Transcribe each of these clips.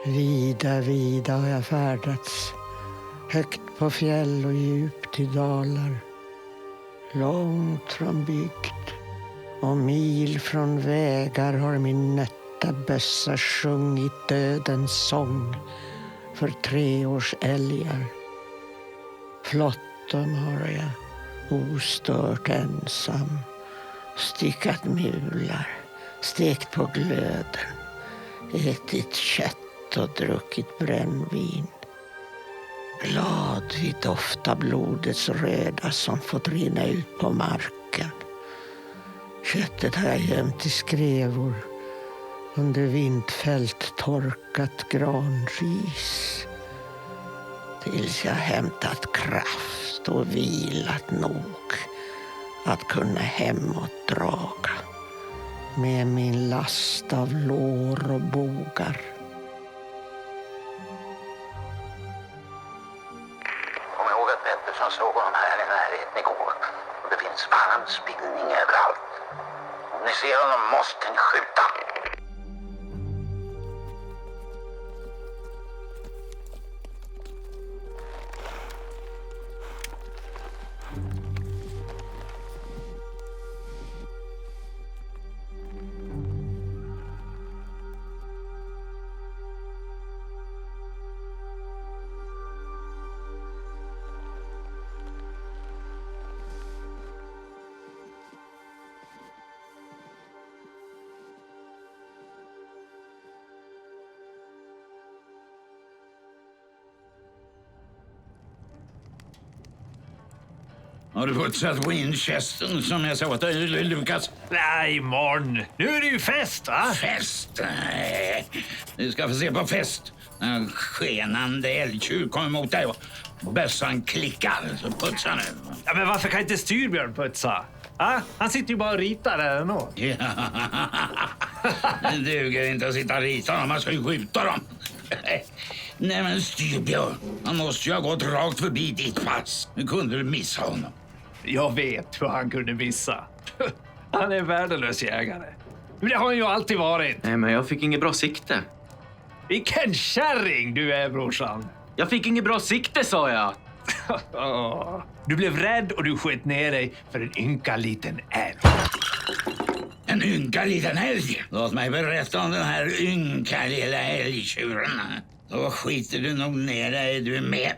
Vida, vida har jag färdats, högt på fjäll och djupt i dalar. Långt från bygd och mil från vägar har min nötta bössa sjungit dödens sång för 3 års älgar. Flotton har jag ostört ensam, stickat mular, stekt på glöden, ätit kött och druckit brännvin. Glad vid doft av blodets röda som fått rinna ut på marken. Köttet har jag gömt i skrevor, under vindfält torkat granris. Tills jag hämtat kraft och vilat nog att kunna hemåt draga med min last av lår och bogar. Kom ihåg att Pettersson såg honom här i närheten igår. Det finns varmspillning överallt. Om ni ser honom måste ni skjuta. Har du putsat Winchesten som jag sa åt dig, Lukas? Nej, imorgon. Nu är det ju fest, va? Fest? Nej. Du ska få se på fest. En skenande älgtjur kommer mot dig och bössan klickar. Så putsa nu. Ja, men varför kan inte Styrbjörn putsa? Han sitter ju bara och ritar där ändå. Ja. Det duger inte att sitta och rita dem. Man ska ju skjuta dem. Nej, men Styrbjörn, han måste ju ha gått rakt förbi ditt pass. Nu kunde du missa honom. Jag vet hur han kunde missa. Han är värdelös jägare. Men det har han ju alltid varit. Nej, men jag fick inget bra sikte. Vilken kärring du är, brorsan. Jag fick inget bra sikte, sa jag. Du blev rädd och du sköt ner dig för en ynka liten älg. En ynka liten älg? Låt mig berätta om den här ynka lilla älgtjuren. Då skiter du nog ner dig, du är med.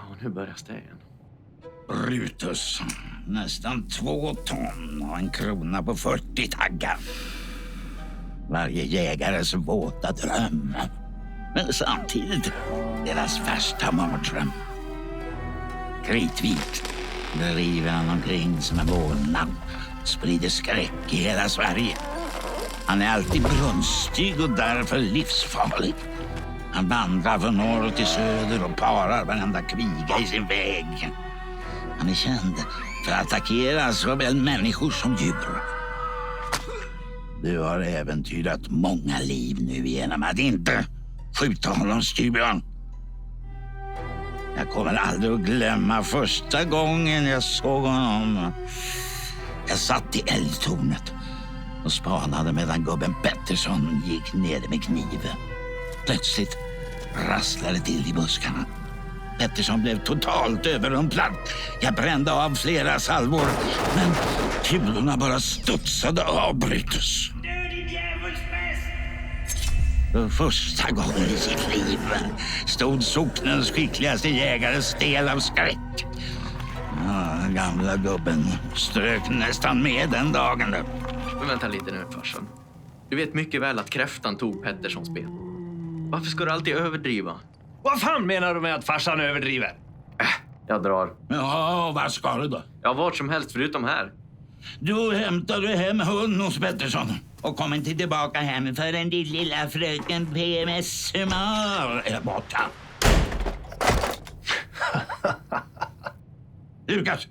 Och nu börjar stegen. Brutus, nästan 2 ton och en krona på 40 taggar. Varje jägares våta dröm. Men samtidigt deras värsta mardröm. Kritvit driver han omkring som en vålnad. Sprider skräck i hela Sverige. Han är alltid brunstig och därför livsfarlig. Han vandrar från norr till söder och parar varenda kviga i sin väg. Han är känd för att attackera såväl människor som djur. Du har äventyrat många liv nu genom att inte skjuta honom, Styrbjörn. Jag kommer aldrig att glömma första gången jag såg honom. Jag satt i älgtornet och spanade medan gubben Pettersson gick ner med kniven. Plötsligt rasslade till i buskarna. Pettersson blev totalt överrumplad. Jag brände av flera salvor, men kulorna bara studsade av Brutus. För första gången i sitt liv stod socknens skickligaste jägare stel av skräck. Gamla gubben strök nästan med den dagen. Men vänta lite nu, farsan. Du vet mycket väl att kräftan tog Petterssons ben. Varför ska du alltid överdriva? Vad fan menar du med att farsan överdriver? Jag drar. Ja, vad ska du då? Jag har varit som helst förutom här. Då hämtar du hem hund hos Pettersson och kommer inte tillbaka hem förrän din lilla fröken PMS humör är borta. Lukas,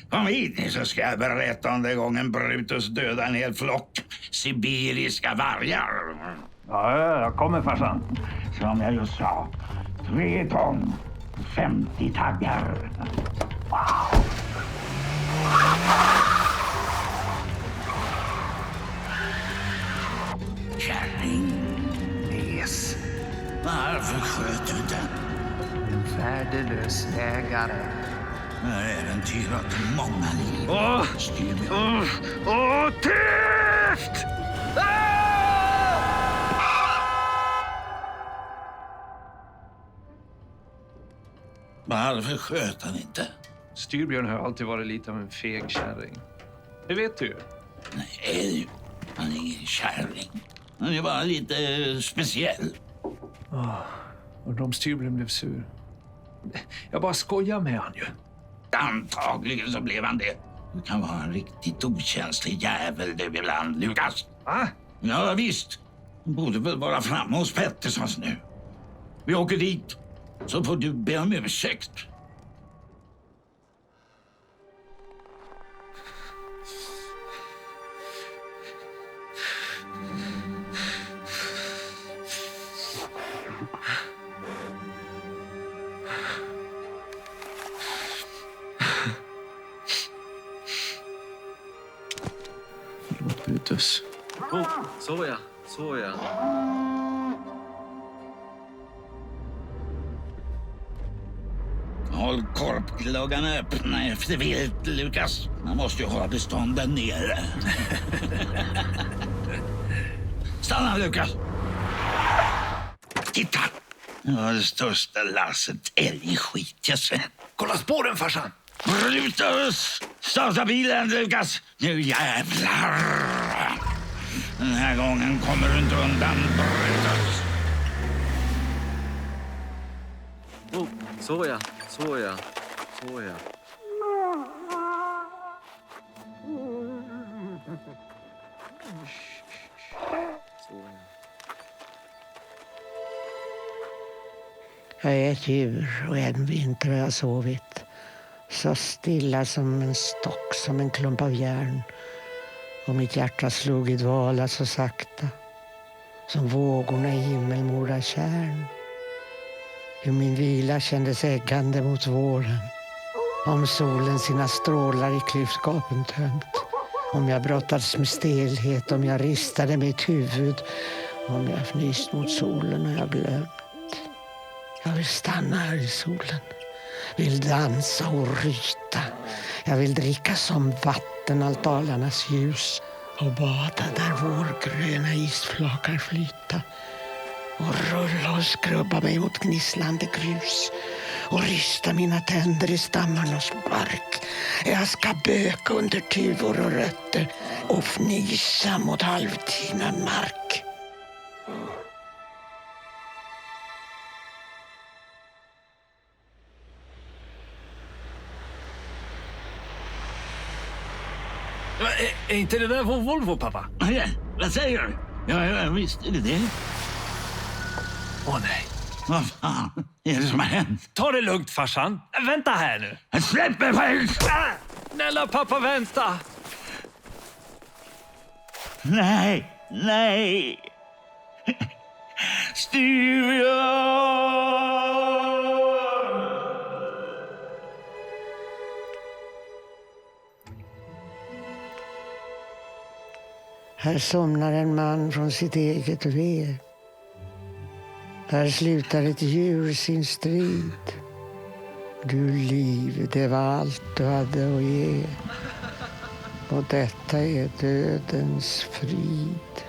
kom hit så ska jag berätta om det gången Brutus dödade en hel flock sibiriska vargar. Ja, jag kommer, farsan. Som jag just sa, 3 ton, 50 taggar. Wow! Kärring, mes, Varför sköt du inte? En värdelös jägare. Jag har äventyrat många liv. Styrbjörn. Tyst! Varför sköt han inte? Styrbjörn har alltid varit lite av en feg kärring. Det vet du ju. Nej, han är ingen kärring. Han är bara lite speciell. Och om Styrbjörn blev sur. Jag bara skojar med han ju. Antagligen så blev han det. Du kan vara en riktigt okänslig jävel du ibland, Lukas. Va? Ja, visst. Du borde väl vara framme hos Petterssons nu. Vi åker dit, så får du be om ursäkt. Förlåt, Brutus. Så ja. Håll korpgluggarna öppna efter vilt, Lukas. Man måste ju hålla bestånden nere. Stanna, Lukas. Titta! Det var det största lasset älgskit jag sett. Kolla spåren, farsan! Brutus! Starta bilen, Lukas! Nu jävlar! Den här gången kommer du inte undan, Brutus. Så ja. Jag är ett djur och en vinter har jag sovit. Så stilla som en stock, som en klump av järn. Och mitt hjärta slog i dvala så sakta. Som vågorna i himmelmora kärn. Hur min vila kändes äggande mot våren. Om solen sina strålar i klyftgapen tömt. Om jag brottades med stelhet, om jag ristade mitt huvud. Om jag fnyst mot solen och jag glömt. Jag vill stanna här i solen. Vill dansa och ryta. Jag vill dricka som vatten allt dalarnas ljus. Och bada där vårgröna isflakar flyta. Och rulla och skrubba mig mot gnisslande grus. Och rysta mina tänder i stammarnas bark. Jag ska böka under tuvor och rötter. Och fnysa mot halvtina mark. Är inte det där vår Volvo, pappa? Ja, vad säger du? Ja, visst är det det. Åh nej. Vad fan är det som har hänt? Ta det lugnt, farsan. Vänta här nu. Släpp mig själv! Snälla pappa, vänta. Nej. Styrbjörn! Här somnar en man från sitt eget ve. Här slutar ett djur sin strid. Du liv, det var allt du hade att ge. Och detta är dödens frid.